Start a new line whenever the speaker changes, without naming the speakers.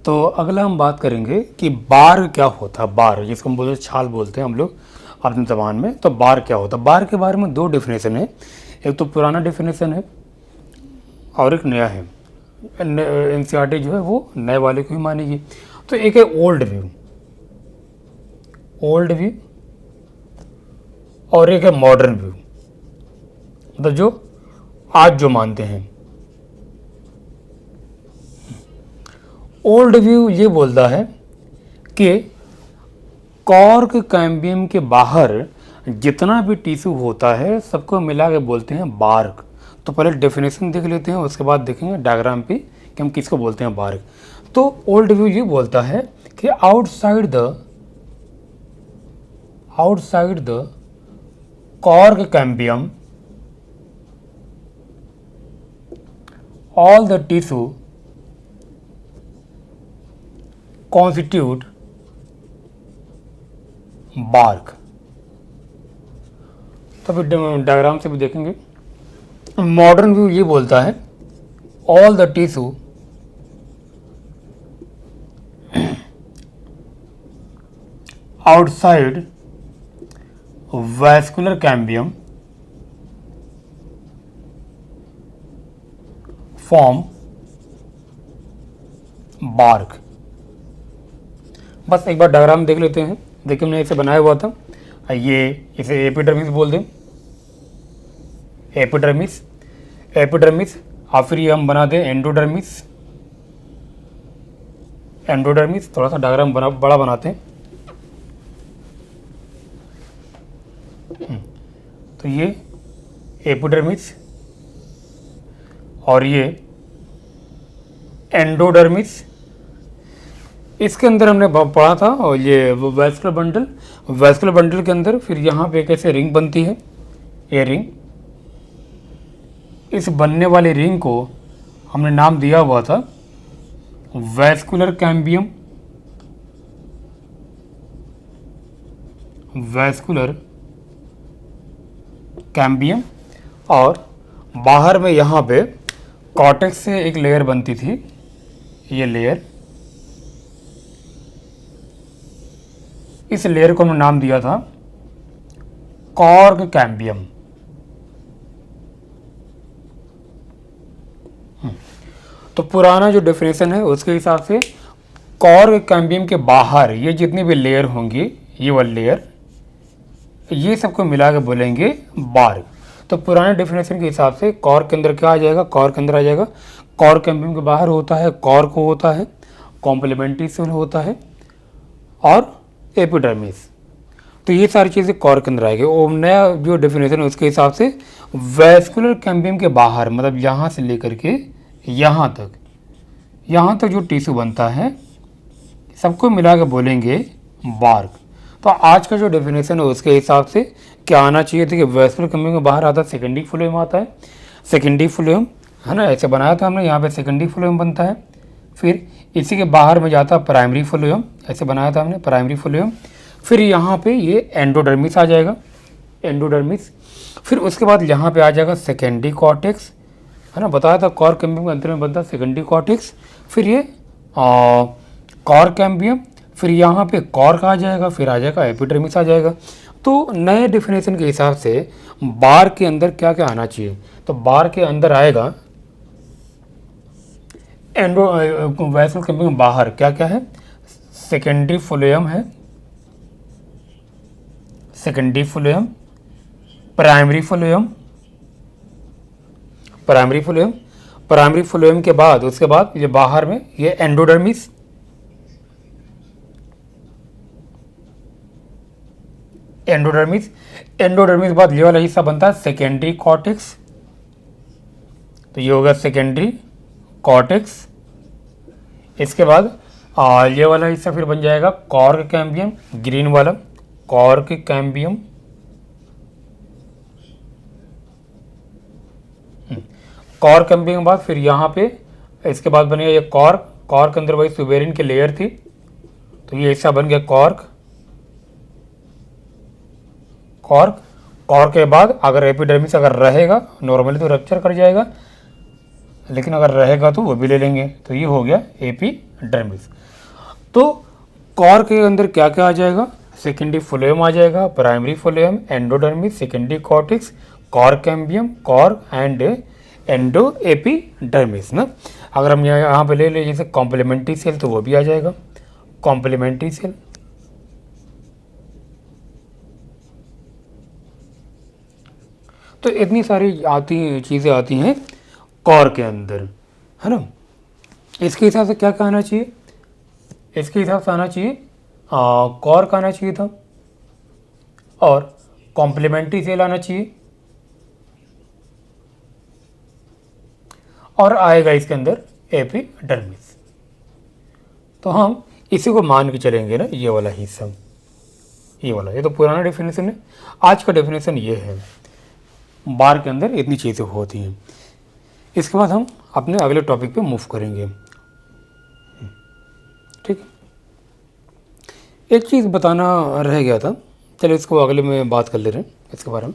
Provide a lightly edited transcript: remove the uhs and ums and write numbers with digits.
तो अगला हम बात करेंगे कि बार क्या होता है। बार जिसको हम बोलते हैं छाल बोलते हैं हम लोग अपनी ज़बान में। तो बार क्या होता है? बार के बारे में दो डेफिनेशन है, एक तो पुराना डेफिनेशन है और एक नया है। एनसीईआरटी जो है वो नए वाले को ही मानेगी। तो एक है ओल्ड व्यू, ओल्ड व्यू, और एक है मॉडर्न व्यू, मतलब जो आज जो मानते हैं। ओल्ड व्यू ये बोलता है कि कॉर्क कैम्बियम के बाहर जितना भी टिश्यू होता है सबको मिला के बोलते हैं बार्क। तो पहले डेफिनेशन देख लेते हैं, उसके बाद देखेंगे डायग्राम पे कि हम किसको बोलते हैं बार्क। तो ओल्ड व्यू ये बोलता है कि outside the cork cambium all the tissue constitute bark। तो फिर डायग्राम से भी देखेंगे। मॉडर्न व्यू ये बोलता है all the tissue outside vascular cambium form bark. बस एक बार डायग्राम देख लेते हैं। देखिए हमने इसे बनाया हुआ था, ये इसे एपिडर्मिस बोल दें, एपिडर्मिस, एपिडर्मिस। और फिर ये हम बना दें एंडोडर्मिस, एंडोडर्मिस। थोड़ा सा डायग्राम बड़ा बनाते हैं। तो ये एपिडर्मिस और ये एंडोडर्मिस। इसके अंदर हमने पढ़ा था, और ये वैस्कुलर बंडल, वैस्कुलर बंडल के अंदर फिर यहाँ पे कैसे रिंग बनती है, ये रिंग। इस बनने वाली रिंग को हमने नाम दिया हुआ था वैस्कुलर कैम्बियम, वैस्कुलर कैम्बियम। और बाहर में यहाँ पे कॉर्टेक्स से एक लेयर बनती थी, ये लेयर। इस लेयर को हमने नाम दिया था कॉर्क कैम्बियम। तो पुराना जो डेफिनेशन है उसके हिसाब से कॉर्क कैम्बियम के बाहर ये जितनी भी लेयर होंगी, ये वाली लेयर, ये सबको मिला के बोलेंगे बार्क। तो पुराने डेफिनेशन के हिसाब से कॉर्क के अंदर क्या आ जाएगा? कॉर्क के अंदर आ जाएगा, कॉर्क कैम्बियम के बाहर होता है कॉर्क होता है, कॉम्प्लीमेंट्री सेल होता है और एपिडर्मिस। तो ये सारी चीज़ें कॉर्क के अंदर आएगी। और नया जो डेफिनेशन है उसके हिसाब से वैस्कुलर कैम्बियम के बाहर, मतलब यहाँ से लेकर के यहाँ तक जो टिश्यू बनता है सबको मिला के बोलेंगे बार्क। तो आज का जो डेफिनेशन है उसके हिसाब से क्या आना चाहिए था कि वैस्कुलर कैम्बियम के बाहर आता है सेकेंडरी फ्लोएम आता है, सेकेंडरी फ्लोएम है ना, ऐसे बनाया था हमने। यहाँ पे सेकेंडरी फ्लोएम बनता है, फिर इसी के बाहर में जाता है प्राइमरी फ्लोएम, ऐसे बनाया था हमने प्राइमरी फ्लोएम। फिर यहाँ पे ये एंडोडर्मिस आ जाएगा, एंडोडर्मिस। फिर उसके बाद यहाँ पे आ जाएगा सेकेंडरी कॉर्टेक्स, है ना, बताया था कॉर्क कैम्बियम के अंदर में बनता है सेकेंडरी कॉर्टेक्स। फिर ये कॉर्क कैम्बियम, फिर यहाँ पे कॉर्क आ जाएगा, फिर आ जाएगा एपिडर्मिस आ जाएगा। तो नए डेफिनेशन के हिसाब से बार के अंदर क्या क्या आना चाहिए? तो बार के अंदर आएगा वैस्कुलर कैम्बियम के बाहर क्या क्या है? सेकेंडरी फ्लोएम है, secondary phloem, primary phloem, primary phloem, primary phloem के बाद उसके बाद ये बाहर में ये एंडोडर्मिस, एंडोडर्मिस, एंडोडर्मिस के बाद ये वाला हिस्सा बनता है सेकेंडरी कॉर्टेक्स। तो ये होगा सेकेंडरी कॉर्टेक्स। इसके बाद ये वाला हिस्सा फिर बन जाएगा कॉर्क कैम्बियम, ग्रीन वाला कॉर्क कैम्बियम। कॉर्क कैम्बियम के बाद फिर यहाँ पे इसके बाद बनेगा ये कॉर्क, कॉर्क के अंदर वही सुबेरिन की लेयर थी, तो ये हिस्सा बन गया कॉर्क, कॉर्क। कॉर्क के बाद अगर एपिडर्मिस अगर रहेगा नॉर्मली तो रप्चर कर जाएगा, लेकिन अगर रहेगा तो वो भी ले लेंगे। तो ये हो गया एपिडर्मिस। तो कॉर के अंदर क्या क्या आ जाएगा, सेकेंडरी फ्लोएम आ जाएगा, primary phloem, endodermis, secondary cortex, cork cambium, cork and endo epidermis ना। अगर हम यहाँ पे ले लें जैसे कॉम्प्लीमेंट्री सेल तो वो भी आ जाएगा, कॉम्प्लीमेंट्री सेल। तो इतनी सारी चीज़ें आती हैं कॉर के अंदर, है ना। इसके हिसाब से क्या कहना चाहिए, इसके हिसाब से आना चाहिए कॉर का आना चाहिए था और कॉम्प्लीमेंट्री सेल आना चाहिए और आएगा इसके अंदर एपिडर्मिस। तो हम इसी को मान के चलेंगे ना, ये वाला हिस्सा, ये वाला, ये तो पुराना डेफिनेशन है। आज का डेफिनेशन ये है, बार के अंदर इतनी चीज़ें होती हैं। इसके बाद हम अपने अगले टॉपिक पे मूव करेंगे, ठीक। एक चीज़ बताना रह गया था, चलो इसको अगले में बात कर ले रहे हैं इसके बारे में।